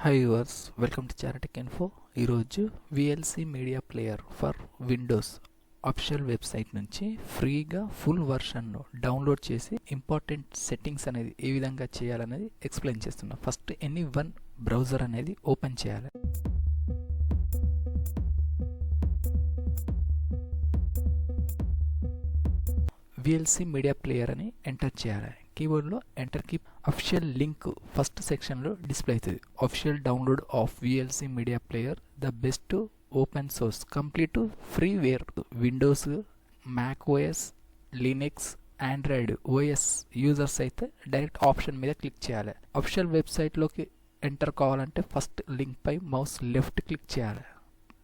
Hi viewers, welcome to చారిటెక్ info. ఈరోజు VLC media player for Windows official website నుంచి ఫ్రీగా ఫుల్ వర్షన్ను డౌన్లోడ్ చేసి ఇంపార్టెంట్ సెట్టింగ్స్ అనేది ఏ విధంగా చేయాలనేది ఎక్స్ప్లెయిన్ చేస్తున్నా. ఫస్ట్ ఎనీ వన్ బ్రౌజర్ అనేది ఓపెన్ చేయాలి. VLC మీడియా ప్లేయర్ అని ఎంటర్ చేయాలి. కీబోర్డ్లో enter key. Official link first సెక్షన్లో డిస్ప్లే అవుతుంది. Official download of VLC media player, the best open source complete freeware Windows, Mac OS, Linux, Android OS users అయితే direct option మీద click చేయాలి. Official వెబ్సైట్లోకి enter కావాలంటే first link పై mouse left click చేయాలి.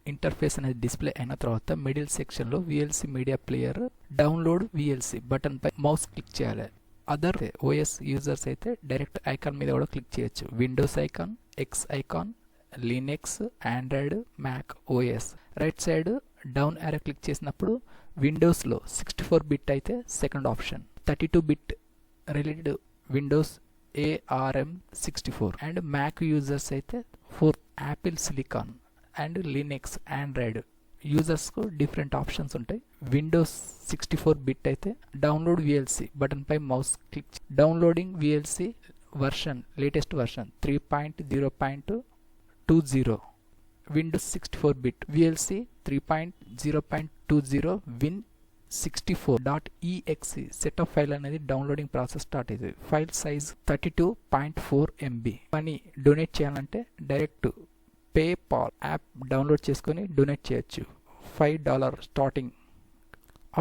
Interface అనేది display అయిన తర్వాత మిడిల్ సెక్షన్లో VLC media player download VLC button పై మౌస్ క్లిక్ చేయాలి. అదర్ ఓఎస్ యూజర్స్ అయితే డైరెక్ట్ ఐకాన్ మీద కూడా క్లిక్ చేయొచ్చు. Windows icon, X icon, Linux, Android, Mac OS. Right side down arrow click చేసినప్పుడు విండోస్లో 64 బిట్ అయితే second option, 32 bit related Windows ARM64 and Mac users అయితే 4 Apple silicon and Linux, Android యూజర్స్కు different options ఉంటాయి. Windows 64 bit అయితే download VLC button పై mouse click. Downloading VLC version, latest version 3.0.20. Windows 64 bit VLC 3.0.20 win64.exe setup file అనేది downloading process start అవుతుంది. File size 32.4 MB. Money donate చేయాలంటే direct PayPal app download చేసుకొని donate చేయొచ్చు. $5 starting.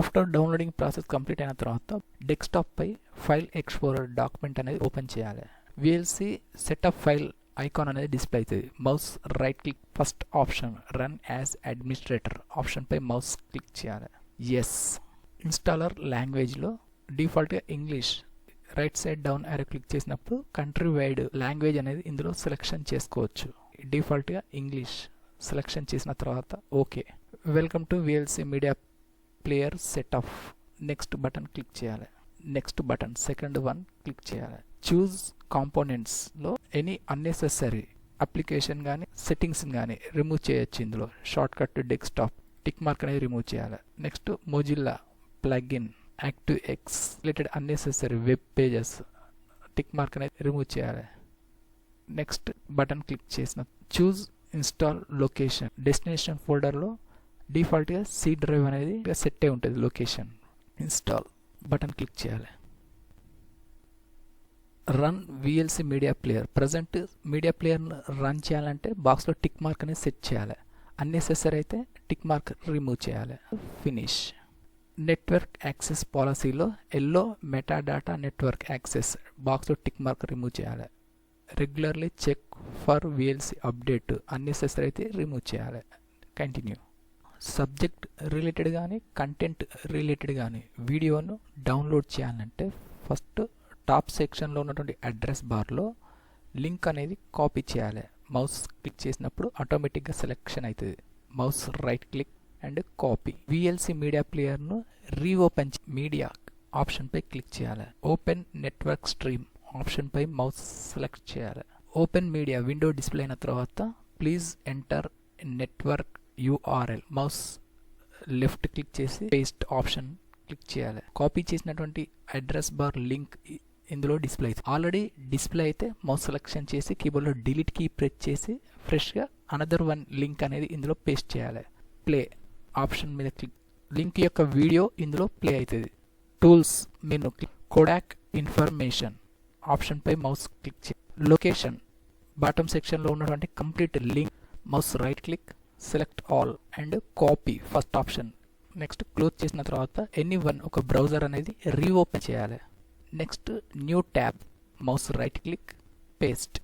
After downloading process complete అయిన తర్వాత desktop పై file explorer document అనేది open చేయాలి. VLC సెటప్ ఫైల్ ఐకాన్ అనేది డిస్ప్లే అవుతుంది. Mouse right click, first option run as administrator option పై మౌస్ క్లిక్ చేయాలి. ఎస్. ఇన్స్టాలర్ లాంగ్వేజ్లో డిఫాల్ట్గా English. Right side down arrow click చేసినప్పుడు కంట్రీ వైడ్ లాంగ్వేజ్ అనేది ఇందులో సెలెక్షన్ చేసుకోవచ్చు. డిఫాల్ట్గా ఇంగ్లీష్ సెలెక్షన్ చేసిన తర్వాత okay. Welcome to VLC media player setup. Next button click చేయాలి. Next button second one click చేయాలి. చూజ్ కాంపోనెంట్స్లో ఎనీ అన్నెసెసరీ అప్లికేషన్ కానీ సెట్టింగ్స్ కానీ రిమూవ్ చేయొచ్చు. ఇందులో shortcut desktop tick mark అనేది రిమూవ్ చేయాలి. Next Mozilla plugin, ActiveX related unnecessary web pages tick mark అనేది రిమూవ్ చేయాలి. నెక్స్ట్ బటన్ క్లిక్ చేసిన చూజ్ ఇన్స్టాల్ లొకేషన్. డెస్టినేషన్ ఫోల్డర్లో డిఫాల్ట్గా C డ్రైవ్ అనేది సెట్ అయి ఉంటుంది లొకేషన్. ఇన్స్టాల్ బటన్ క్లిక్ చేయాలి. Run VLC media player. Present media ప్లేయర్ను రన్ చేయాలంటే బాక్స్లో టిక్ మార్క్ అనేది సెట్ చేయాలి. అన్నెసెసరీ అయితే టిక్ మార్క్ రిమూవ్ చేయాలి. ఫినిష్. నెట్వర్క్ యాక్సెస్ పాలసీలో ఎల్లో మెటాడాటా నెట్వర్క్ యాక్సెస్ బాక్స్లో టిక్ మార్క్ రిమూవ్ చేయాలి. Regularly check for VLC update unnecessary అయితే రిమూవ్ చేయాలి. కంటిన్యూ. సబ్జెక్ట్ రిలేటెడ్ కానీ కంటెంట్ రిలేటెడ్ కానీ వీడియోను డౌన్లోడ్ చేయాలంటే ఫస్ట్ టాప్ సెక్షన్లో ఉన్నటువంటి అడ్రస్ బార్లో లింక్ అనేది కాపీ చేయాలి. మౌస్ క్లిక్ చేసినప్పుడు ఆటోమేటిక్గా సెలెక్షన్ అవుతుంది. Mouse right click and copy. VLC media ప్లేయర్ను రీఓపెన్ మీడియా ఆప్షన్పై క్లిక్ చేయాలి. ఓపెన్ నెట్వర్క్ స్ట్రీమ్ ఆప్షన్ పై మౌస్ సెలెక్ట్ చేయాలి. ఓపెన్ మీడియా విండో డిస్ప్లే అయిన తర్వాత please enter network URL mouse left click చేసి పేస్ట్ ఆప్షన్ క్లిక్ చేయాలి. కాపీ చేసినటువంటి అడ్రస్ బార్ లింక్ ఇందులో డిస్ప్లే అవుతుంది. ఆల్రెడీ డిస్ప్లే అయితే మౌస్ సెలెక్షన్ చేసి కీబోర్డ్లో డిలీట్ కీ ప్రెస్ చేసి ఫ్రెష్గా అనదర్ వన్ లింక్ అనేది ఇందులో పేస్ట్ చేయాలి. ప్లే ఆప్షన్ మీద క్లిక్. లింక్ యొక్క వీడియో ఇందులో ప్లే అవుతుంది. Tools menu click. Codec information option పై మౌస్ క్లిక్ చేయాలి. లొకేషన్ బాటమ్ సెక్షన్లో ఉన్నటువంటి complete link mouse right click, select all and copy first option. Next close చేసిన తర్వాత ఎనీ వన్ ఒక బ్రౌజర్ అనేది రీఓపెన్ చేయాలి. Next new tab mouse right click, paste,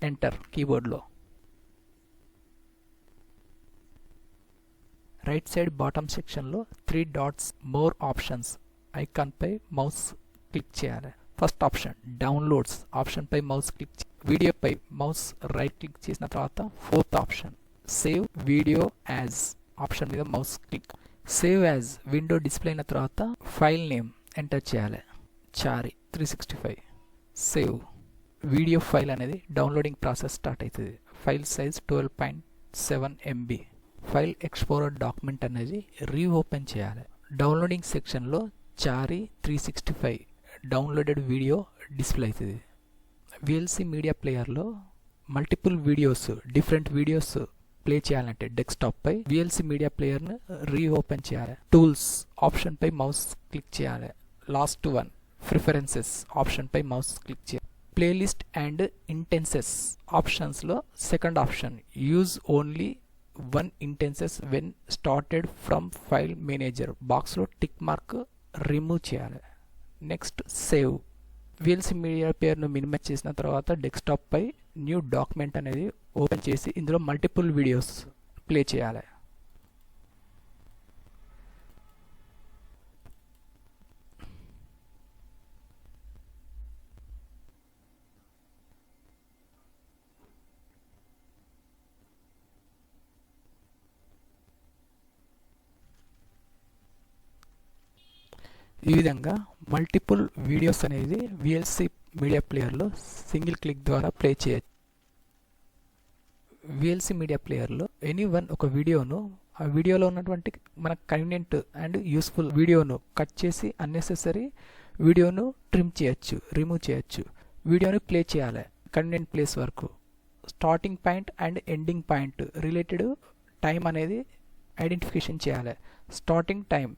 enter కీబోర్డ్లో. రైట్ సైడ్ బాటమ్ సెక్షన్లో 3 డాట్స్ మోర్ ఆప్షన్స్ ఐకాన్ పై mouse click చేయాలి. First option downloads option పై మౌస్ క్లిక్. వీడియో పై మౌస్ రైట్ క్లిక్ చేసిన తర్వాత fourth option save video as option మీద mouse click. Save as window display అయిన తర్వాత ఫైల్ నేమ్ ఎంటర్ చేయాలి. చారి 365. సేవ్. వీడియో ఫైల్ అనేది డౌన్లోడింగ్ ప్రాసెస్ స్టార్ట్ అవుతుంది. File size 12.7 MB. File explorer document అనేది రీఓపెన్ చేయాలి. డౌన్లోడింగ్ సెక్షన్లో చారి 365 డౌన్లోడెడ్ వీడియో డిస్ప్లే అవుతుంది. VLC మీడియా ప్లేయర్లో multiple videos, different videos play చేయాలంటే డెస్క్టాప్ పై VLC మీడియా ప్లేయర్ను రీఓపెన్ చేయాలి. టూల్స్ ఆప్షన్ పై మౌస్ క్లిక్ చేయాలి. లాస్ట్ వన్ ప్రిఫరెన్సెస్ ఆప్షన్ పై మౌస్ క్లిక్ చేయాలి. ప్లేలిస్ట్ అండ్ ఇంటెన్సెస్ ఆప్షన్స్లో second option use only one instances when started from file manager బాక్స్లో టిక్ మార్క్ రిమూవ్ చేయాలి. Next save. VLC మీడియా ప్లేయర్ను minimise చేసిన తర్వాత డెస్క్టాప్ పై న్యూ డాక్యుమెంట్ అనేది ఓపెన్ చేసి ఇందులో మల్టిపుల్ వీడియోస్ ప్లే చేయాలి. ఈ విధంగా మల్టిపుల్ వీడియోస్ అనేది VLC మీడియా ప్లేయర్లో సింగిల్ క్లిక్ ద్వారా ప్లే చేయొచ్చు. VLC మీడియా ప్లేయర్లో ఎనీవన్ ఒక వీడియోను, ఆ వీడియోలో ఉన్నటువంటి మనకు కన్వీనియంట్ అండ్ యూస్ఫుల్ వీడియోను కట్ చేసి అన్నెసెసరీ వీడియోను ట్రిమ్ చేయొచ్చు, రిమూవ్ చేయొచ్చు. వీడియోని ప్లే చేయాలి కన్వీనియంట్ ప్లేస్ వరకు. Starting point and ending point related time అనేది ఐడెంటిఫికేషన్ చేయాలి. Starting time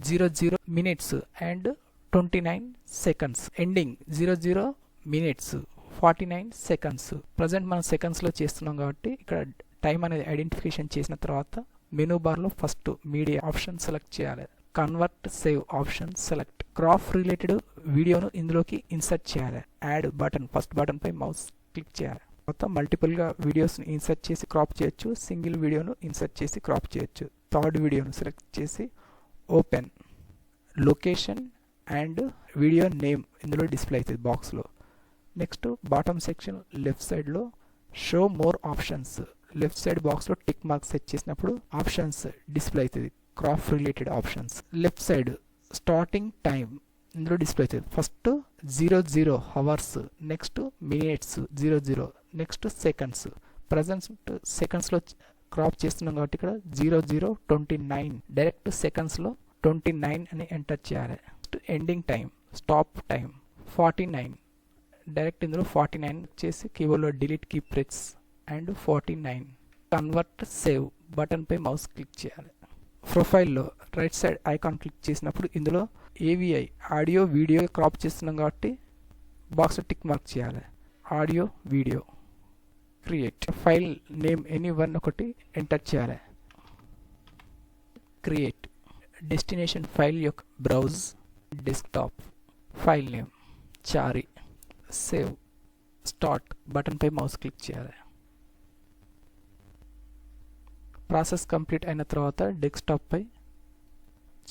00 minutes and 29 seconds. Ending 00 minutes 49 seconds. Present మనం సెకండ్స్లో చేస్తున్నాం కాబట్టి ఇక్కడ టైం అనేది ఐడెంటిఫికేషన్ చేసిన తర్వాత మెనూ బార్లో ఫస్ట్ మీడియా ఆప్షన్ సెలెక్ట్ చేయాలి. Convert save option select. Crop related వీడియోను ఇందులోకి ఇన్సర్ట్ చేయాలి. యాడ్ బటన్ ఫస్ట్ బటన్ పై మౌస్ క్లిక్ చేయాలి. మొత్తం మల్టిపుల్గా వీడియోస్ని ఇన్సర్ట్ చేసి క్రాప్ చేయొచ్చు. సింగిల్ వీడియోను ఇన్సర్ట్ చేసి క్రాప్ చేయొచ్చు. థర్డ్ వీడియోను సెలెక్ట్ చేసి open. Location and video name ఇందులో డిస్ప్లే అవుతుంది బాక్స్లో. నెక్స్ట్ బాటమ్ సెక్షన్ లెఫ్ట్ సైడ్లో show more options. Left side బాక్స్లో టిక్ మార్క్ సెట్ చేసినప్పుడు ఆప్షన్స్ డిస్ప్లే అవుతుంది. Crop related options. Left side starting time ఇందులో డిస్ప్లే అవుతుంది. First 00 hours, next minutes 00, next seconds. Present సెకండ్స్లో క్రాప్ చేస్తున్నాం కాబట్టి ఇక్కడ 00:29 డైరెక్ట్ సెకండ్స్లో 29 అని ఎంటర్ చేయాలి. Next ending time, stop time 49, direct ఇందులో 49 చేసి కీబోర్డ్లో delete key press and 49. Convert save button పై మౌస్ క్లిక్ చేయాలి. ప్రొఫైల్లో రైట్ సైడ్ ఐకాన్ క్లిక్ చేసినప్పుడు ఇందులో AVI ఆడియో వీడియో క్రాప్ చేస్తున్నాం కాబట్టి బాక్స్ టిక్ మార్క్ చేయాలి. Audio video create. File name any one ఒకటి ఎంటర్ చేయాలి. క్రియేట్. డెస్టినేషన్ ఫైల్ యొక్క బ్రౌజ్ డెస్క్టాప్. ఫైల్ నేమ్ చారి. సేవ్. స్టార్ట్ బటన్ పై మౌస్ క్లిక్ చేయాలి. ప్రాసెస్ కంప్లీట్ అయిన తర్వాత డెస్క్టాప్ పై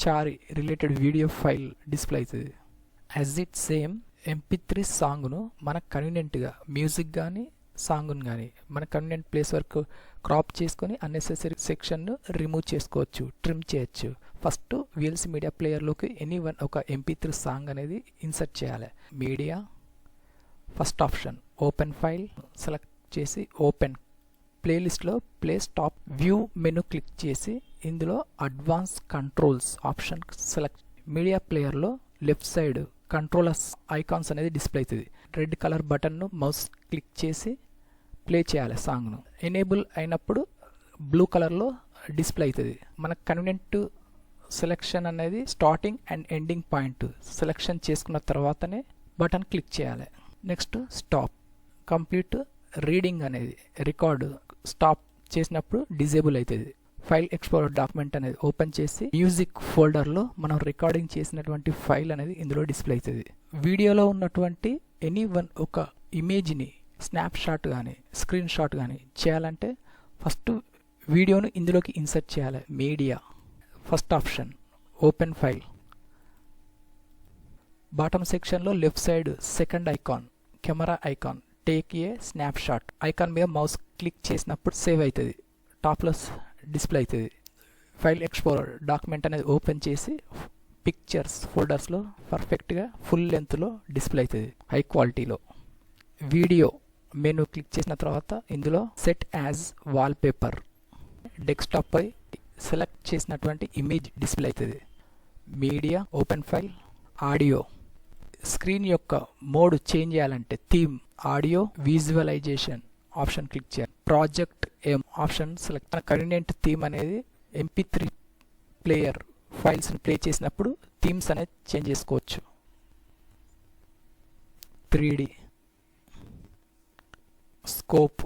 చారి రిలేటెడ్ వీడియో ఫైల్ డిస్ప్లే అవుతుంది. యాజ్ ఇట్ సేమ్ MP3 సాంగ్ను మనకు కన్వీనియంట్గా మ్యూజిక్ కానీ సాంగ్ను కానీ మన కన్వీనియంట్ ప్లేస్ వరకు క్రాప్ చేసుకొని అన్నెసెసరీ సెక్షన్ను రిమూవ్ చేసుకోవచ్చు, ట్రిమ్ చేయొచ్చు. ఫస్ట్ VLC మీడియా ప్లేయర్లోకి ఎనీవన్ ఒక MP3 సాంగ్ అనేది ఇన్సర్ట్ చేయాలి. Media first option open file select చేసి ఓపెన్. ప్లేలిస్ట్లో play stop view menu click చేసి ఇందులో advance controls option select. Media ప్లేయర్లో లెఫ్ట్ సైడ్ కంట్రోలర్స్ ఐకాన్స్ అనేది డిస్ప్లే అవుతుంది. రెడ్ కలర్ బటన్ను మౌస్ క్లిక్ చేసి ప్లే చేయాలి సాంగ్ను. ఎనేబుల్ అయినప్పుడు బ్లూ కలర్లో డిస్ప్లే అవుతుంది. మనకు కన్వీనియంట్ సెలెక్షన్ అనేది starting and ending point selection చేసుకున్న తర్వాతనే బటన్ క్లిక్ చేయాలి. Next stop. కంప్లీట్ రీడింగ్ అనేది రికార్డు స్టాప్ చేసినప్పుడు డిజేబుల్ అవుతుంది. ఫైల్ ఎక్స్ప్లోరర్ డాక్యుమెంట్ అనేది ఓపెన్ చేసి మ్యూజిక్ ఫోల్డర్లో మనం రికార్డింగ్ చేసినటువంటి ఫైల్ అనేది ఇందులో డిస్ప్లే అవుతుంది. వీడియోలో ఉన్నటువంటి ఎనీ వన్ ఒక ఇమేజ్ని స్నాప్ షాట్ కానీ స్క్రీన్ షాట్ కానీ చేయాలంటే ఫస్ట్ వీడియోను ఇందులోకి ఇన్సర్ట్ చేయాలి. Media first option open file. Bottom సెక్షన్లో left side second icon camera icon take a snapshot icon మీద మౌస్ క్లిక్ చేసినప్పుడు సేవ్ అవుతుంది. టాప్లో డిస్ప్లే అవుతుంది. ఫైల్ ఎక్స్ప్లోరర్ డాక్యుమెంట్ అనేది ఓపెన్ చేసి పిక్చర్స్ ఫోల్డర్స్లో పర్ఫెక్ట్గా ఫుల్ లెంత్లో డిస్ప్లే అవుతుంది, హై క్వాలిటీలో. వీడియో మెనూ క్లిక్ చేసిన తర్వాత ఇందులో సెట్ యాజ్ వాల్పేపర్ డెస్క్టాప్ పై సెలెక్ట్ చేసినటువంటి ఇమేజ్ డిస్ప్లే అవుతుంది. Media open file audio screen యొక్క మోడ్ చేంజ్ చేయాలంటే theme audio visualization option click చేయాలి. Project M option select. Convenient theme అనేది MP3 ప్లేయర్ ఫైల్స్ని ప్లే చేసినప్పుడు థీమ్స్ అనేది చేంజ్ చేసుకోవచ్చు. 3D scope